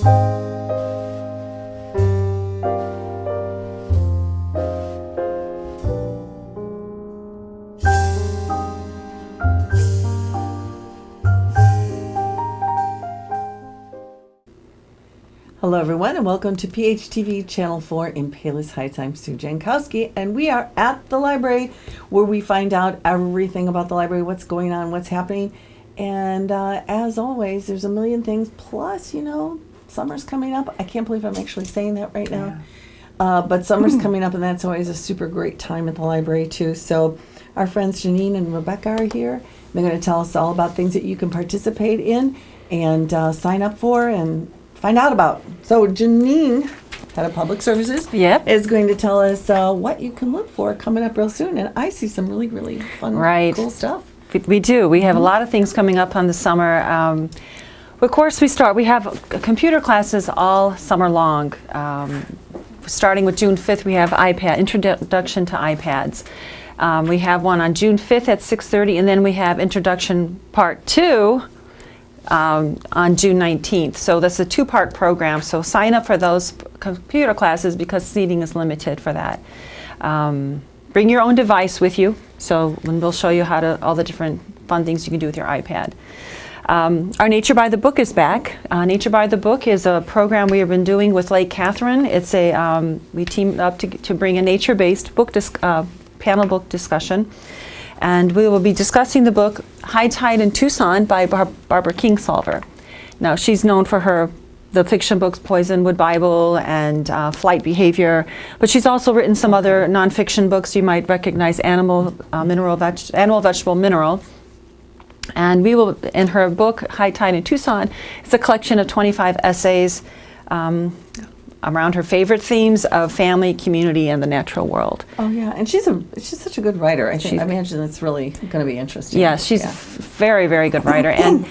Hello everyone and welcome to PHTV Channel 4 in Palos Heights. I'm Sue Jankowski and we are at the library where we find out everything about the library, what's going on, what's happening. And as always, there's a million things. Plus, you know, summer's coming up. I can't believe I'm actually saying that right now. But summer's coming up and that's always a super great time at the library too. So our friends Janine and Rebecca are here. They're going to tell us all about things that you can participate in and sign up for and find out about. So Janine, head of public services, is going to tell us what you can look for coming up real soon. And I see some really, really fun, cool stuff. We do. We have a lot of things coming up on the summer. Of course, we have computer classes all summer long. Starting with June 5th, we have iPad, Introduction to iPads. We have one on June 5th at 6:30, and then we have Introduction Part 2 on June 19th. So that's a two-part program. So sign up for those computer classes because seating is limited for that. Bring your own device with you. So we'll show you all the different fun things you can do with your iPad. Our Nature by the Book is back. Nature by the Book is a program we have been doing with Lake Catherine. It's we teamed up to bring a nature-based book panel book discussion. And we will be discussing the book High Tide in Tucson by Barbara Kingsolver. Now, she's known for the fiction books Poisonwood Bible and Flight Behavior, but she's also written some other nonfiction books. You might recognize Animal, Vegetable, Mineral. And we will, in her book High Tide in Tucson, it's a collection of 25 essays around her favorite themes of family, community, and the natural world. Oh yeah, and she's such a good writer. I imagine it's really going to be interesting. Yes, she's a very, very good writer. And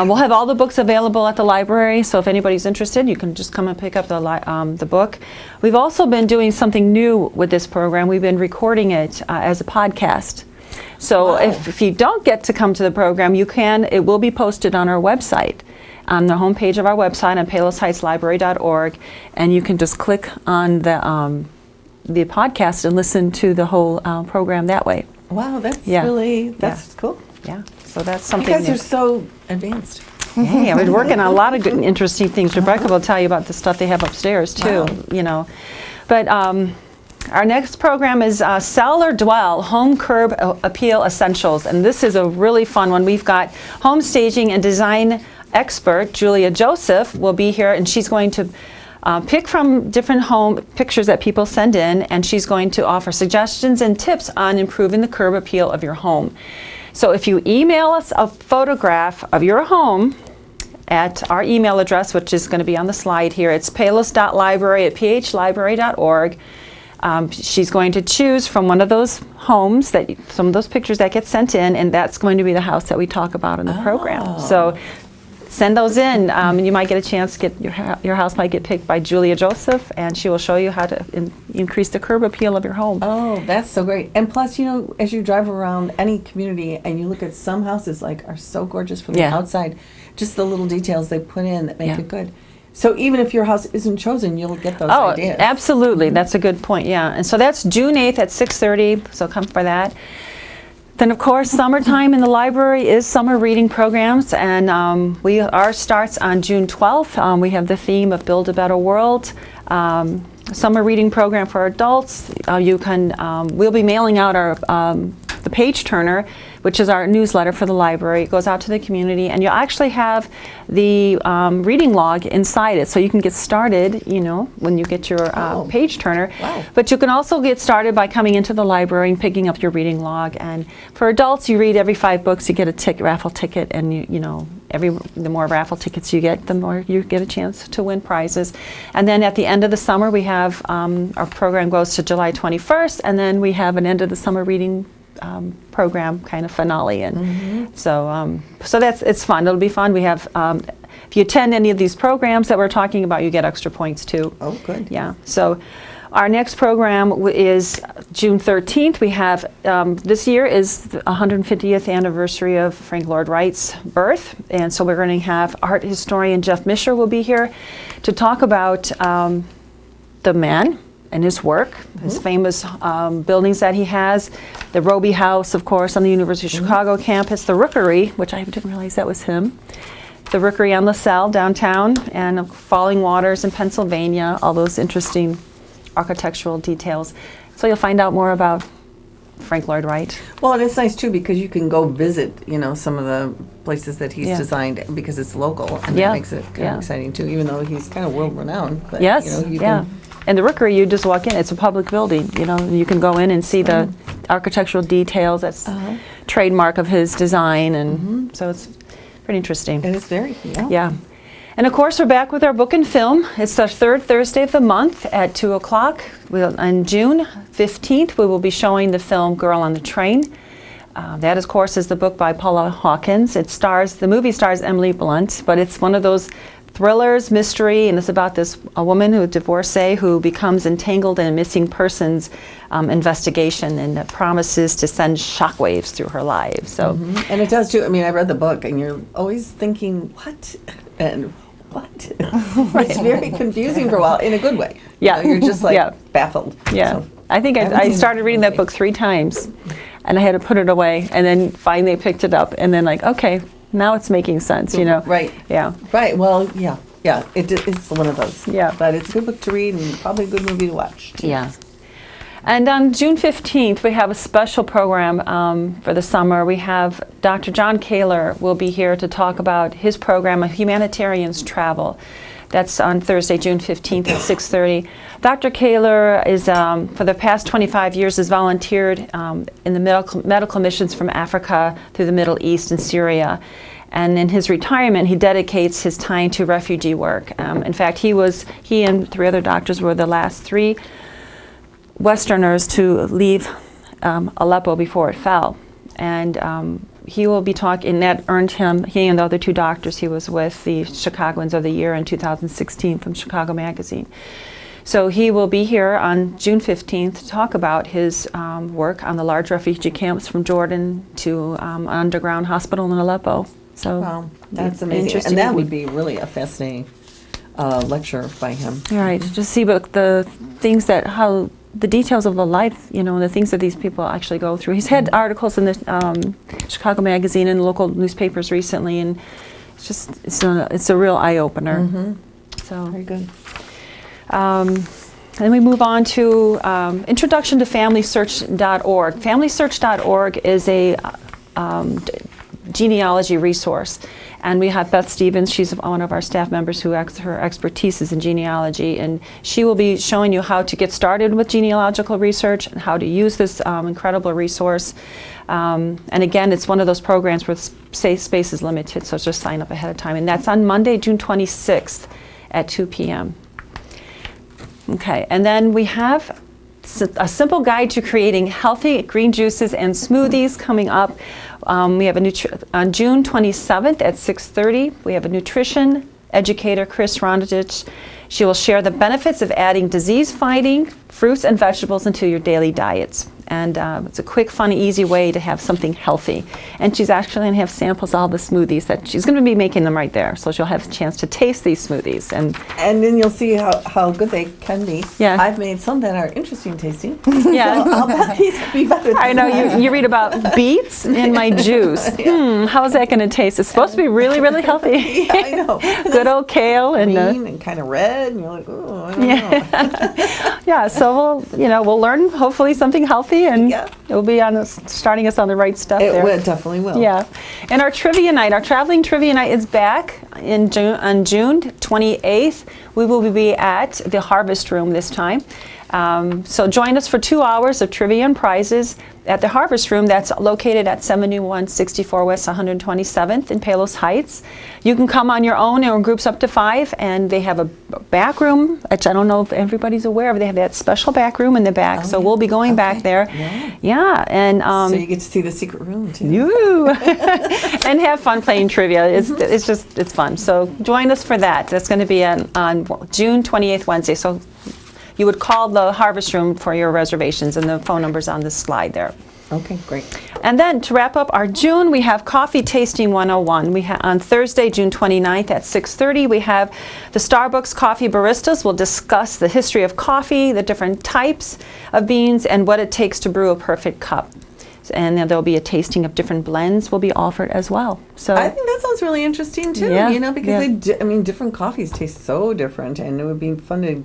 we'll have all the books available at the library, so if anybody's interested, you can just come and pick up the book. We've also been doing something new with this program. We've been recording it as a podcast. So if you don't get to come to the program, you can. It will be posted on our website, on the homepage of our website on PalosHeightsLibrary.org, and you can just click on the podcast and listen to the whole program that way. Wow, that's cool. Yeah, so that's something. You guys are so advanced. Yeah, we're working on a lot of good, interesting things. Rebecca will tell you about the stuff they have upstairs too. Wow. You know, but our next program is Sell or Dwell, Home Curb Appeal Essentials, and this is a really fun one. We've got home staging and design expert Julia Joseph will be here, and she's going to pick from different home pictures that people send in, and she's going to offer suggestions and tips on improving the curb appeal of your home. So if you email us a photograph of your home at our email address, which is going to be on the slide here, it's palos.library@phlibrary.org. She's going to choose from one of those homes, some of those pictures that get sent in, and that's going to be the house that we talk about in the program. So send those in, and you might get a chance to your house might get picked by Julia Joseph, and she will show you how to increase the curb appeal of your home. Oh, that's so great. And plus, you know, as you drive around any community and you look at some houses are so gorgeous from the outside, just the little details they put in that make it good. So even if your house isn't chosen, you'll get those ideas. Oh, absolutely. That's a good point, yeah. And so that's June 8th at 6:30, so come for that. Then, of course, summertime in the library is summer reading programs, and ours starts on June 12th. We have the theme of Build a Better World. Summer reading program for adults. We'll be mailing out the Page Turner, which is our newsletter for the library. It goes out to the community, and you'll actually have the reading log inside it, so you can get started, you know, when you get your Page Turner. Wow. But you can also get started by coming into the library and picking up your reading log. And for adults, you read every 5 books, you get a raffle ticket, and you know, the more raffle tickets you get, the more you get a chance to win prizes. And then at the end of the summer, we have our program goes to July 21st, and then we have an end of the summer reading program kind of finale, and so it's fun. It'll be fun. We have if you attend any of these programs that we're talking about, you get extra points too. Oh, good. Yeah. So Our next program is June 13th. We have, this year is the 150th anniversary of Frank Lloyd Wright's birth, and so we're going to have art historian Jeff Mischer will be here to talk about the man and his work, his famous buildings that he has, the Roby House, of course, on the University of Chicago campus, the Rookery, which I didn't realize that was him, the Rookery on LaSalle downtown, and Falling Waters in Pennsylvania, all those interesting architectural details. So you'll find out more about Frank Lloyd Wright. Well, and it's nice too because you can go visit, some of the places that he's designed because it's local, and that makes it kind of exciting too. Even though he's kind of world renowned, but you can. And the Rookery, you just walk in; it's a public building. You can go in and see the architectural details. That's trademark of his design, and so it's pretty interesting. And it's very yeah. And of course, we're back with our book and film. It's the third Thursday of the month at 2 o'clock. On June 15th, we will be showing the film Girl on the Train. That, of course, is the book by Paula Hawkins. The movie stars Emily Blunt, but it's one of those thrillers, mystery, and it's about a woman a divorcee who becomes entangled in a missing persons investigation, and that promises to send shockwaves through her life. So, and it does too. I mean, I read the book, and you're always thinking, what and what? It's very confusing for a while in a good way. Yeah, you're just baffled. Yeah, So, I think I started reading that book 3 times, and I had to put it away, and then finally I picked it up, and then okay. Now it's making sense, Right. Yeah. Right. Well, yeah. It's one of those. Yeah. But it's a good book to read and probably a good movie to watch, too. Yeah. And on June 15th, we have a special program for the summer. We have Dr. John Kaler will be here to talk about his program of Humanitarians Travel. That's on Thursday, June 15th at 6:30. Dr. Kaler is, for the past 25 years, has volunteered in the medical missions from Africa through the Middle East and Syria. And in his retirement, he dedicates his time to refugee work. In fact, he and 3 other doctors were the last 3 Westerners to leave Aleppo before it fell. And he will be talking, that earned him, he and the other 2 doctors, he was with the Chicagoans of the Year in 2016 from Chicago Magazine. So he will be here on June 15th to talk about his work on the large refugee camps from Jordan to an underground hospital in Aleppo. So wow, that's amazing. And that would be really a fascinating lecture by him. Right, just see the things how the details of the life, the things that these people actually go through. He's had articles in the Chicago Magazine and local newspapers recently, and it's a real eye opener. So very good. Then we move on to Introduction to FamilySearch.org. FamilySearch.org is a genealogy resource. And we have Beth Stevens, she's one of our staff members her expertise is in genealogy, and she will be showing you how to get started with genealogical research and how to use this incredible resource. And again, it's one of those programs where space is limited, so just sign up ahead of time. And that's on Monday, June 26th at 2 p.m. Okay, and then we have a simple guide to creating healthy green juices and smoothies coming up. We have on June 27th at 6:30. We have a nutrition educator, Chris Ronadich. She will share the benefits of adding disease-fighting fruits and vegetables into your daily diets. And it's a quick, fun, easy way to have something healthy. And she's actually going to have samples of all the smoothies that she's going to be making them right there. So she'll have a chance to taste these smoothies. And then you'll see how good they can be. Yeah. I've made some that are interesting tasting. Yeah. So I'll bet these will be better than I know, you read about beets in my juice. How is that going to taste? It's supposed to be really, really healthy. Yeah, I know. Good old kale. Green and kind of red. And you're like, oh, I don't know. Yeah, so we'll learn hopefully something healthy, and it'll be starting us on the right stuff there. It definitely will. Yeah, and our trivia night, our traveling trivia night is back on June 28th. We will be at the Harvest Room this time. So join us for 2 hours of trivia and prizes at the Harvest Room. That's located at 7164 West 127th in Palos Heights. You can come on your own or in groups up to 5, and they have a back room, which I don't know if everybody's aware of. They have that special back room in the back, so we'll be going back there. Yeah, and so you get to see the secret room too. And have fun playing trivia. It's fun. So join us for that. That's going to be on June 28th, Wednesday. So you would call the Harvest Room for your reservations, and the phone number's on this slide there. Okay, great. And then to wrap up our June, we have Coffee Tasting 101. On Thursday, June 29th at 6:30, we have the Starbucks Coffee Baristas will discuss the history of coffee, the different types of beans, and what it takes to brew a perfect cup. And then there'll be a tasting of different blends will be offered as well. So I think that sounds really interesting too. Yeah, You know, because yeah. different coffees taste so different, and it would be fun to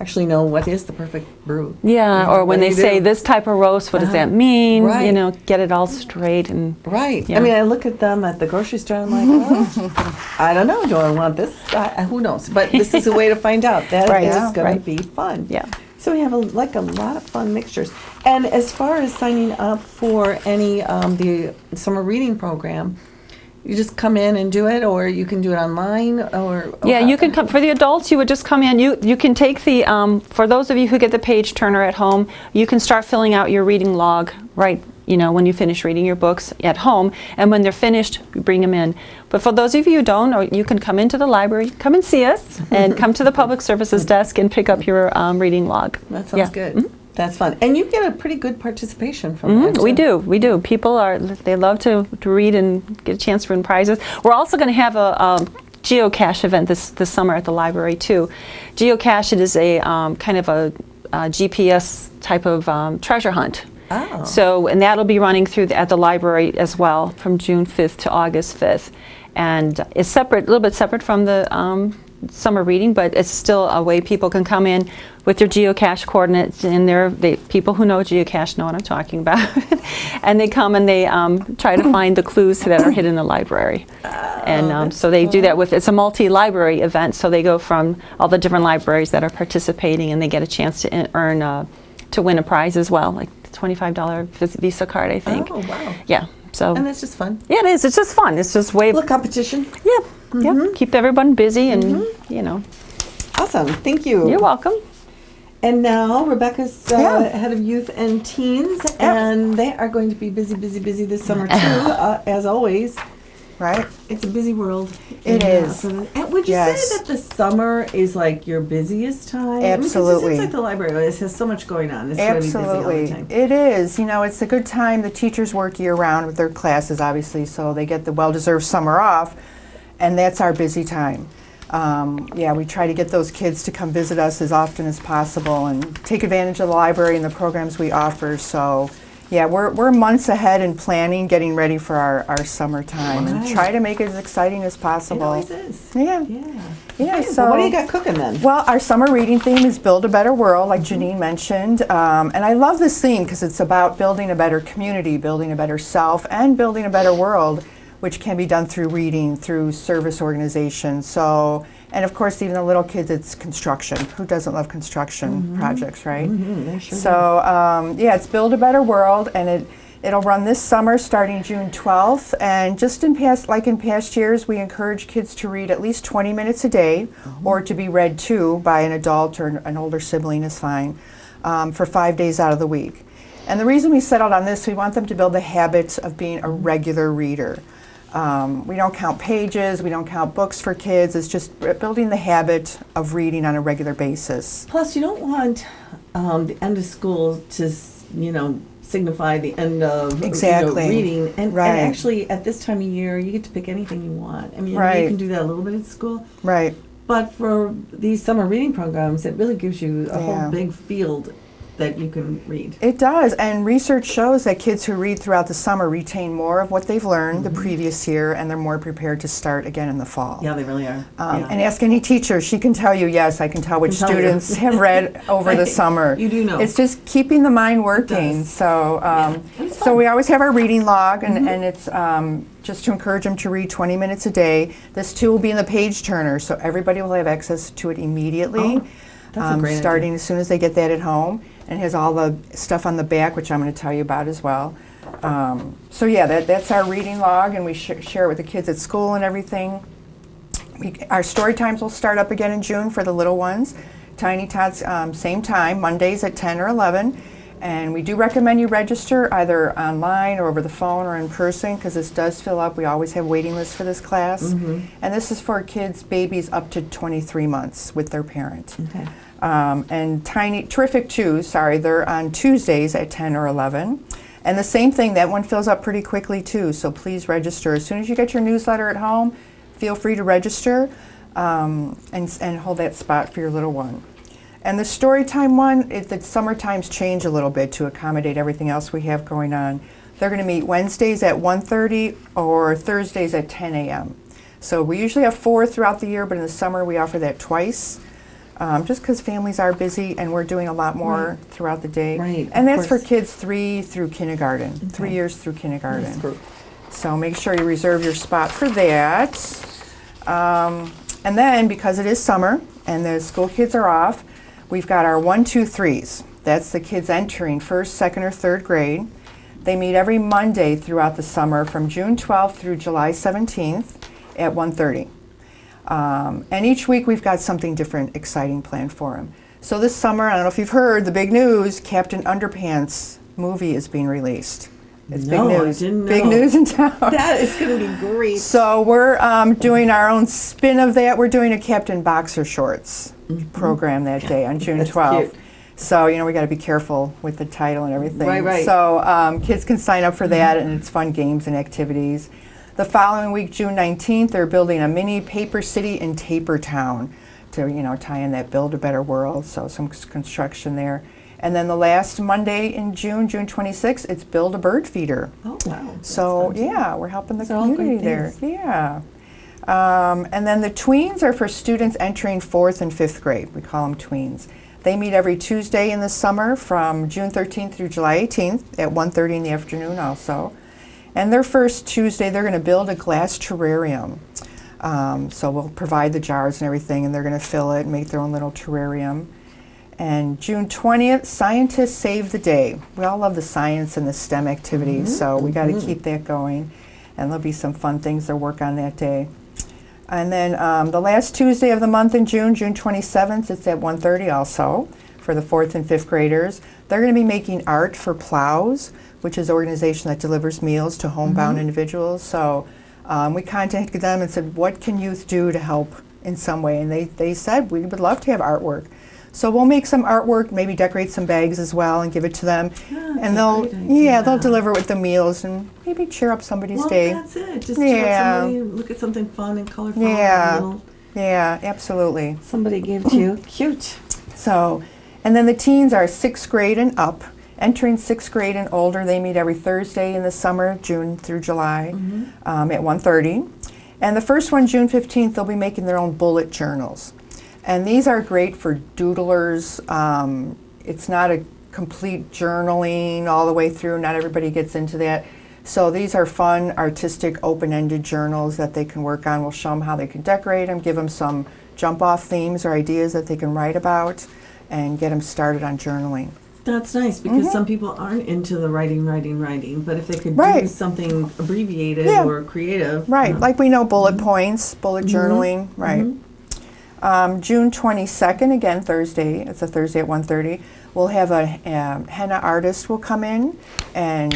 actually know what is the perfect brew. yeah, or when What do they you say do? this type of roast, what does that Uh-huh. mean? Right. You know, get it all straight and Right. Yeah. I mean, I look at them at the grocery store. I'm like, oh, I don't know. Do I want this? Who knows? But this is a way to find out. That Right. is Yeah. going Right. to be fun. Yeah. So we have a lot of fun mixtures. And as far as signing up for any the summer reading program, you just come in and do it, or you can do it online, or Yeah, you can come for the adults. You would just come in. You can take the for those of you who get the page turner at home, you can start filling out your reading log right. You know, when you finish reading your books at home, and when they're finished, you bring them in. But for those of you who don't, or you can come into the library, come and see us, and come to the public services desk and pick up your reading log. That sounds Yeah. good. That's fun, and you get a pretty good participation from that. We too. do. People they love to read and get a chance to win prizes. We're also going to have a geocache event this summer at the library too. Geocache, it is a kind of a GPS type of treasure hunt. Oh. So, and that'll be running through at the library as well from June 5th to August 5th. And it's separate, a little bit separate from the summer reading, but it's still a way people can come in with their geocache coordinates, and people who know geocache know what I'm talking about. And they come and they try to find the clues that are hidden in the library. And so they do that it's a multi-library event, so they go from all the different libraries that are participating, and they get a chance to earn, to win a prize as well, like the $25 Visa card, I think. Oh, wow. Yeah, so. And that's just fun. Yeah, it is. It's just fun. It's just way. Little competition. Yeah, yeah. Keep everyone busy, and you know. Awesome. Thank you. You're welcome. And now Rebecca's Yeah. head of youth and teens, and they are going to be busy this summer too, as always. Right? It's a busy world. It is. And would you Yes. say that the summer is like your busiest time? Absolutely. It seems like the library always has so much going on. It's going to be busy all the Absolutely. time. It is. You know, it's a good time. The teachers work year-round with their classes, obviously, so they get the well-deserved summer off, and that's our busy time. Yeah, we try to get those kids to come visit us as often as possible and take advantage of the library and the programs we offer. So, yeah, we're months ahead in planning, getting ready for our summertime, and Right. try to make it as exciting as It possible. always is. Yeah. Yeah. Yeah, Okay, so well, what do you got cooking then? Well, our summer reading theme is Build a Better World, like Janine mentioned. And I love this theme because it's about building a better community, building a better self, and building a better world, which can be done through reading, through service organizations. So, and of course, even the little kids, it's construction. Who doesn't love construction projects, right? They sure do. So, yeah, it's Build a Better World, and it'll run this summer starting June 12th. And just in past years, we encourage kids to read at least 20 minutes a day, or to be read to by an adult or an older sibling is fine, for 5 days out of the week. And the reason we settled on this, we want them to build the habit of being a regular reader. We don't count pages, we don't count books for kids. It's just building the habit of reading on a regular basis. Plus, you don't want the end of school to, signify the end of Exactly. reading. And Right. actually, at this time of year, you get to pick anything you want. I mean, you Right. can do that a little bit at school. Right. But for these summer reading programs, it really gives you a Yeah. whole big field that you can read. It does, and research shows that kids who read throughout the summer retain more of what they've learned the previous year, and they're more prepared to start again in the fall. Yeah, they really are. Yeah. And ask any teacher, she can tell you, yes, I can tell which Can tell you. students have read over the summer. You do know. It's just keeping the mind working. does. So, And it's so fun. we always have our reading log, and it's just to encourage them to read 20 minutes a day. This too will be in the page turner, so everybody will have access to it immediately. Oh, that's a great starting idea. as soon as they get that at home, and has all the stuff on the back, which I'm going to tell you about as well. So yeah, that's our reading log, and we share it with the kids at school and everything. Our story times will start up again in June for the little ones. Tiny Tots, same time, Mondays at 10 or 11. And we do recommend you register either online or over the phone or in person, because this does fill up. We always have waiting lists for this class. And this is for kids, babies up to 23 months with their parent. Okay. And Terrific 2, they're on Tuesdays at 10 or 11. And the same thing, that one fills up pretty quickly too, so please register. As soon as you get your newsletter at home, feel free to register and hold that spot for your little one. And the Storytime one, the summer times change a little bit to accommodate everything else we have going on. They're going to meet Wednesdays at 1:30 or Thursdays at 10 a.m. So we usually have 4 throughout the year, but in the summer we offer that twice. Just because families are busy and we're doing a lot more throughout the day. Right, And of that's for course. kids 3 through kindergarten, 3 Okay. years through kindergarten. Nice group. So make sure you reserve your spot for that. And then, because it is summer and the school kids are off, we've got our 1, 2, 3s. That's the kids entering first, second, or third grade. They meet every Monday throughout the summer from June 12th through July 17th at 1:30. And each week we've got something different, exciting planned for them. So this summer, I don't know if you've heard, the big news, Captain Underpants movie is being released. It's No, big I news. didn't Big know. news in town. That is going to be great. So we're doing our own spin of that. We're doing a Captain Boxer Shorts program that day on June That's 12th. cute. So, we got to be careful with the title and everything. Right. So kids can sign up for that, and it's fun games and activities. The following week, June 19th, they're building a mini paper city in Taper Town to, tie in that Build a Better World. So some construction there. And then the last Monday in June, June 26th, it's Build a Bird Feeder. Oh, wow. That's So fun, too. yeah, we're helping the Those are all great community there. things. Yeah. And then the tweens are for students entering 4th and 5th grade. We call them tweens. They meet every Tuesday in the summer from June 13th through July 18th at 1:30 in the afternoon also. And their first Tuesday, they're going to build a glass terrarium. So we'll provide the jars and everything, and they're going to fill it and make their own little terrarium. And June 20th, Scientists Save the Day. We all love the science and the STEM activities, so we got to keep that going. And there'll be some fun things to work on that day. And then the last Tuesday of the month in June, June 27th, it's at 1:30 also for the 4th and 5th graders. They're going to be making art for Plows, which is an organization that delivers meals to homebound individuals. So we contacted them and said, what can youth do to help in some way? And they said, we would love to have artwork. So we'll make some artwork, maybe decorate some bags as well and give it to them. Yeah, that's And a they'll, great idea. they'll deliver with the meals and maybe cheer up somebody's Well, day. that's it. Just Yeah. somebody look at something fun and colorful. Yeah. and little- Yeah, absolutely. somebody gave to you. Cute. So, and then the teens are 6th grade and up. Entering 6th grade and older, they meet every Thursday in the summer, June through July, at 1:30. And the first one, June 15th, they'll be making their own bullet journals. And these are great for doodlers. It's not a complete journaling all the way through. Not everybody gets into that. So these are fun, artistic, open-ended journals that they can work on. We'll show them how they can decorate them, give them some jump-off themes or ideas that they can write about, and get them started on journaling. That's nice because some people aren't into the writing. But if they could do Right. something abbreviated Yeah. or creative, Right, like we know bullet points, bullet journaling, right. June 22nd, again Thursday, it's a Thursday at 1:30, we'll have a henna artist will come in and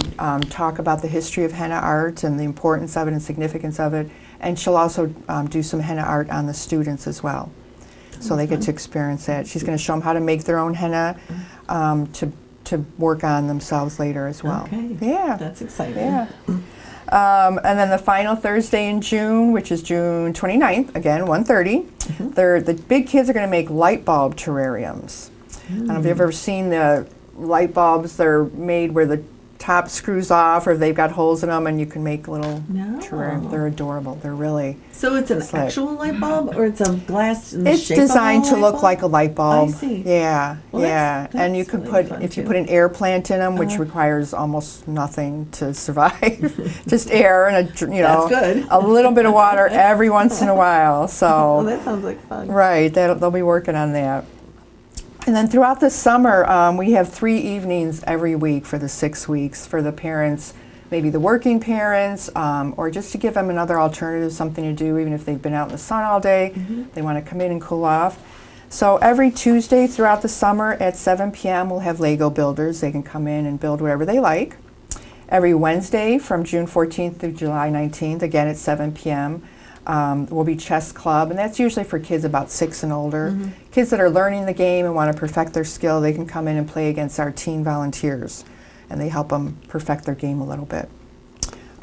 talk about the history of henna art and the importance of it and significance of it. And she'll also do some henna art on the students as well. So they get to experience that. She's going to show them how to make their own henna to work on themselves later as well. Okay. Yeah. That's exciting. Yeah. And then the final Thursday in June, which is June 29th, again, 1:30, the big kids are going to make light bulb terrariums. I don't know if you've ever seen the light bulbs. They're made where the top screws off or they've got holes in them and you can make little No. terrariums. They're adorable. They're really... So it's an Slick. actual light bulb or it's a glass in the It's shape of a designed to light look bulb? like a light bulb. I see. Yeah, Well, yeah. And you that's can really put, fun, if you too. put an air plant in them, which requires almost nothing to survive, just air and That's good. a little bit of water every once in a while. Oh, So, that sounds like fun. right, they'll be working on that. And then throughout the summer, we have 3 evenings every week for the 6 weeks for the parents, maybe the working parents, or just to give them another alternative, something to do, even if they've been out in the sun all day, they want to come in and cool off. So every Tuesday throughout the summer at 7 p.m. we'll have Lego builders. They can come in and build whatever they like. Every Wednesday from June 14th through July 19th, again at 7 p.m., will be chess club, and that's usually for kids about 6 and older. Kids that are learning the game and want to perfect their skill, they can come in and play against our teen volunteers, and they help them perfect their game a little bit.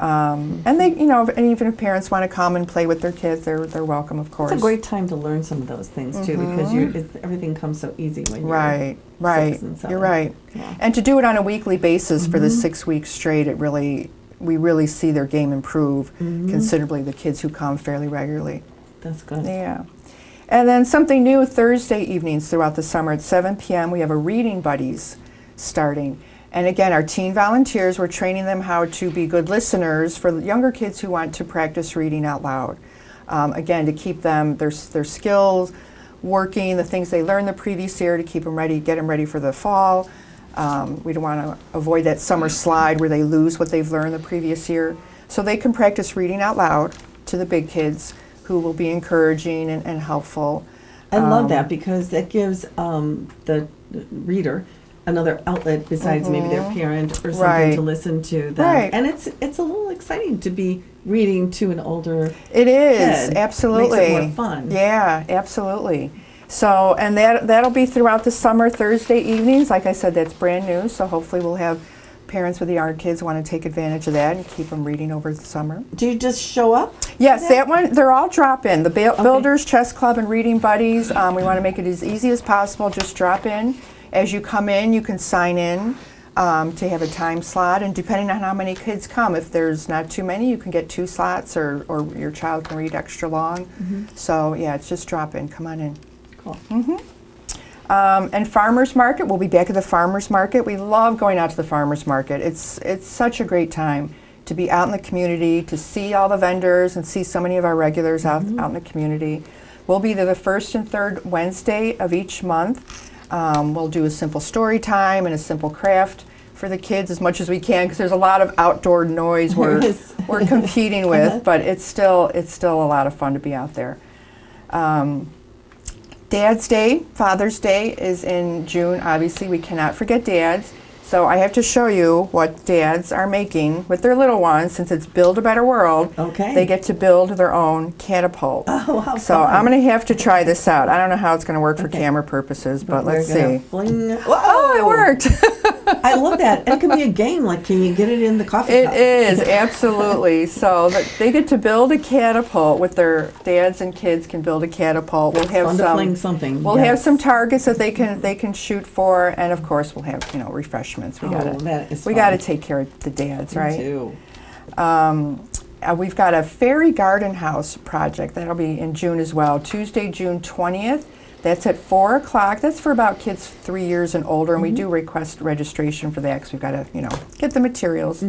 And they, you know, and even if parents want to come and play with their kids, they're welcome, of course. It's a great time to learn some of those things too, because everything comes so easy when you're Right. 6 and 7. You're right. Yeah. And to do it on a weekly basis for the 6 weeks straight, we really see their game improve considerably, the kids who come fairly regularly. That's good. Yeah. And then something new Thursday evenings throughout the summer at 7 p.m. we have a Reading Buddies starting. And again, our teen volunteers, we're training them how to be good listeners for younger kids who want to practice reading out loud. Again, to keep them, their skills working, the things they learned the previous year, to keep them ready, get them ready for the fall. We don't want to avoid that summer slide where they lose what they've learned the previous year. So they can practice reading out loud to the big kids, who will be encouraging and helpful. I love that, because that gives the reader another outlet besides maybe their parent or something Right. to listen to them. Right. And it's a little exciting to be reading to an older It is, kid. absolutely. Makes it more fun. Yeah, absolutely. So, and that'll be throughout the summer, Thursday evenings. Like I said, that's brand new, so hopefully we'll have parents with the younger kids want to take advantage of that and keep them reading over the summer. Do you just show up? Yes, that one, they're all drop-in. The Builders, Chess Club, and Reading Buddies, we want to make it as easy as possible. Just drop in. As you come in, you can sign in to have a time slot, and depending on how many kids come, if there's not too many, you can get 2 slots, or your child can read extra long. So yeah, it's just drop in, come on in. Cool. And Farmers Market, we'll be back at the Farmers Market. We love going out to the Farmers Market. It's such a great time to be out in the community, to see all the vendors and see so many of our regulars out in the community. We'll be there the first and third Wednesday of each month. We'll do a simple story time and a simple craft for the kids as much as we can, because there's a lot of outdoor noise we're competing with, but it's still a lot of fun to be out there. Dad's Day, Father's Day is in June. Obviously, we cannot forget dads. So I have to show you what dads are making with their little ones, since it's Build a Better World. Okay. They get to build their own catapult. Oh, how So fun. I'm going to have to try this out. I don't know how it's going to work for camera purposes, but let's We're gonna see. Fling. Oh, it worked. I love that. It can be a game. Like, can you get it in the coffee It cup? is, absolutely. So they get to build a catapult with their dads, and kids can build a catapult. We'll have Fun to fling something. We'll have yes. some targets that they can shoot for, and of course we'll have refreshments. We that is we fun. gotta take care of the dads, Me right? too. We've got a fairy garden house project that'll be in June as well. Tuesday, June 20th. That's at 4 o'clock. That's for about kids 3 years and older, and we do request registration for that, because we've got to, get the materials.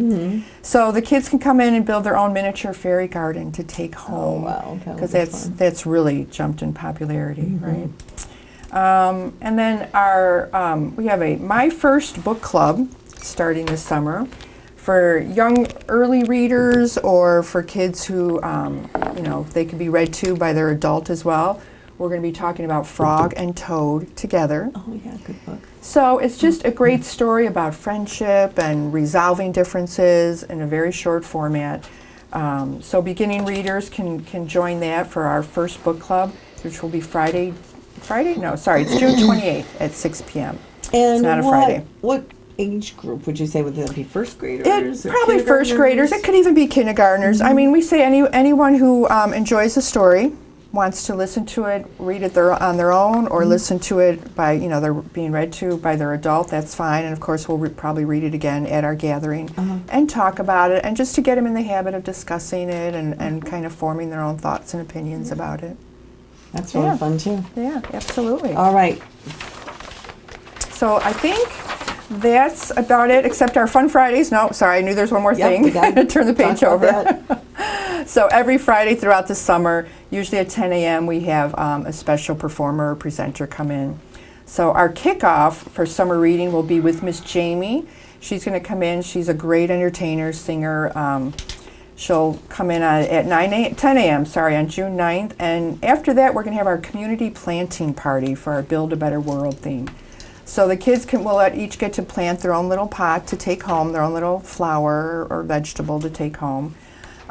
So the kids can come in and build their own miniature fairy garden to take home. wow, that'll Because be fun. that's really jumped in popularity, right? And then we have a My First Book Club starting this summer for young early readers, or for kids who, they can be read to by their adult as well. We're going to be talking about Frog and Toad together. Oh, yeah, good book. So it's just a great story about friendship and resolving differences in a very short format. So beginning readers can join that for our first book club, which will be it's June 28th at 6 p.m. And not a Friday. What age group would you say? Would that be first graders? It, or probably first graders. It could even be kindergartners. I mean, we say anyone who enjoys the story, wants to listen to it, read it on their own, or listen to it by, they're being read to by their adult, that's fine. And of course, we'll probably read it again at our gathering and talk about it, and just to get them in the habit of discussing it and kind of forming their own thoughts and opinions about it. That's really Yeah. fun, too. Yeah, absolutely. All right. So I think that's about it, except our Fun Fridays. No, sorry, I knew there's one more Yep, thing. we gotta Turn the page talk over. about that. So every Friday throughout the summer, usually at 10 a.m., we have a special performer or presenter come in. So our kickoff for summer reading will be with Miss Jamie. She's going to come in. She's a great entertainer, singer, She'll come in at 10 a.m. Sorry, on June 9th, and after that, we're going to have our community planting party for our Build a Better World theme. So the kids will each get to plant their own little pot to take home, their own little flower or vegetable to take home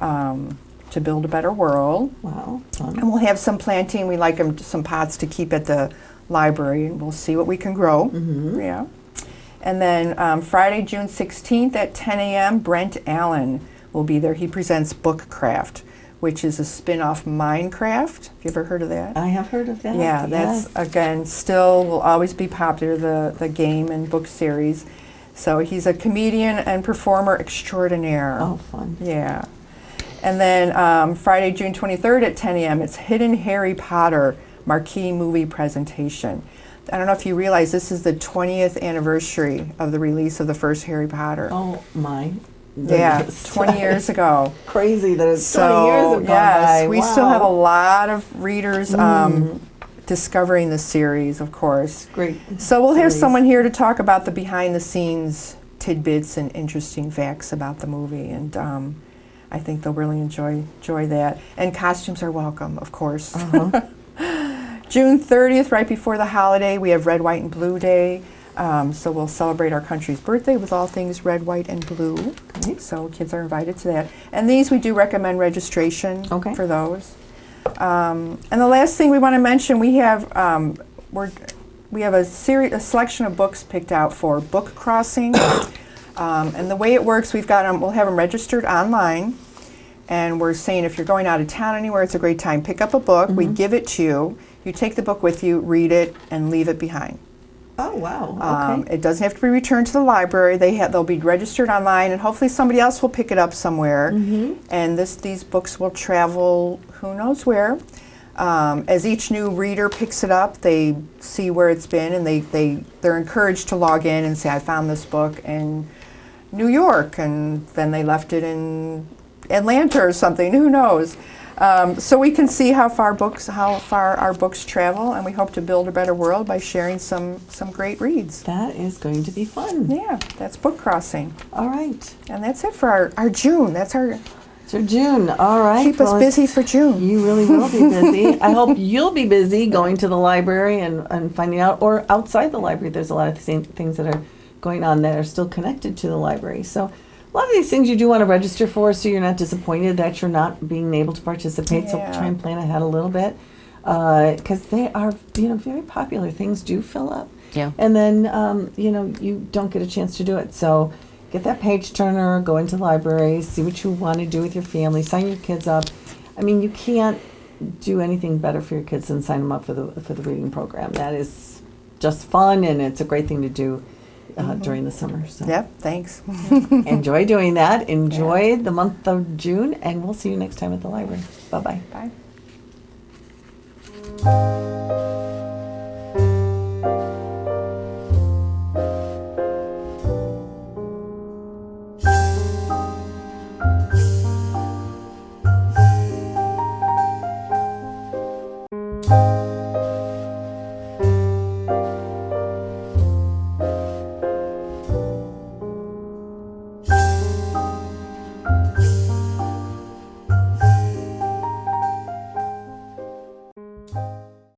to build a better world. Wow, fun. And we'll have some planting. We like some pots to keep at the library, and we'll see what we can grow. Yeah. And then Friday, June 16th at 10 a.m., Brent Allen will be there. He presents Bookcraft, which is a spin-off Minecraft. Have you ever heard of that? I have heard of that. Yeah, yes. that's, again, still will always be popular, the game and book series. So he's a comedian and performer extraordinaire. Oh, fun. Yeah. And then Friday, June 23rd at 10 a.m., it's Hidden Harry Potter marquee movie presentation. I don't know if you realize this is the 20th anniversary of the release of the first Harry Potter. Oh, my. Yeah, goodness. 20 years ago. Crazy that it's So, 20 years have gone yes, by. we Wow. still have a lot of readers discovering the series, of course. Great. So we'll have series. someone here to talk about the behind-the-scenes tidbits and interesting facts about the movie, and I think they'll really enjoy that. And costumes are welcome, of course. Uh-huh. June 30th, right before the holiday, we have Red, White, and Blue Day. So we'll celebrate our country's birthday with all things red, white, and blue. Okay. So kids are invited to that. And these, we do recommend registration Okay. for those. And the last thing we want to mention, we have a selection of books picked out for book crossing. And the way it works, we'll have them registered online. And we're saying if you're going out of town anywhere, it's a great time. Pick up a book. We give it to you. You take the book with you, read it, and leave it behind. Oh, wow. Okay. It doesn't have to be returned to the library. They'll be registered online, and hopefully somebody else will pick it up somewhere. And these books will travel who knows where. As each new reader picks it up, they see where it's been, and they're encouraged to log in and say, I found this book in New York, and then they left it in Atlanta or something, who knows. So we can see how far our books travel, and we hope to build a better world by sharing some great reads. That is going to be fun. Yeah, that's book crossing. All right. And that's it for our June. That's our So June, all right. keep us Well, busy for June. You really will be busy. I hope you'll be busy going to the library and finding out, or outside the library. There's a lot of things that are going on that are still connected to the library. So a lot of these things you do want to register for, so you're not disappointed that you're not being able to participate. So Yeah. try and plan ahead a little bit, because they are, very popular. Things do fill up. Yeah. And then, you don't get a chance to do it. So get that page turner, go into the library, see what you want to do with your family, sign your kids up. I mean, you can't do anything better for your kids than sign them up for the reading program. That is just fun, and it's a great thing to do during the summer. So Yep, thanks. enjoy doing that. Enjoy the month of June, and we'll see you next time at the library. Bye-bye. Bye.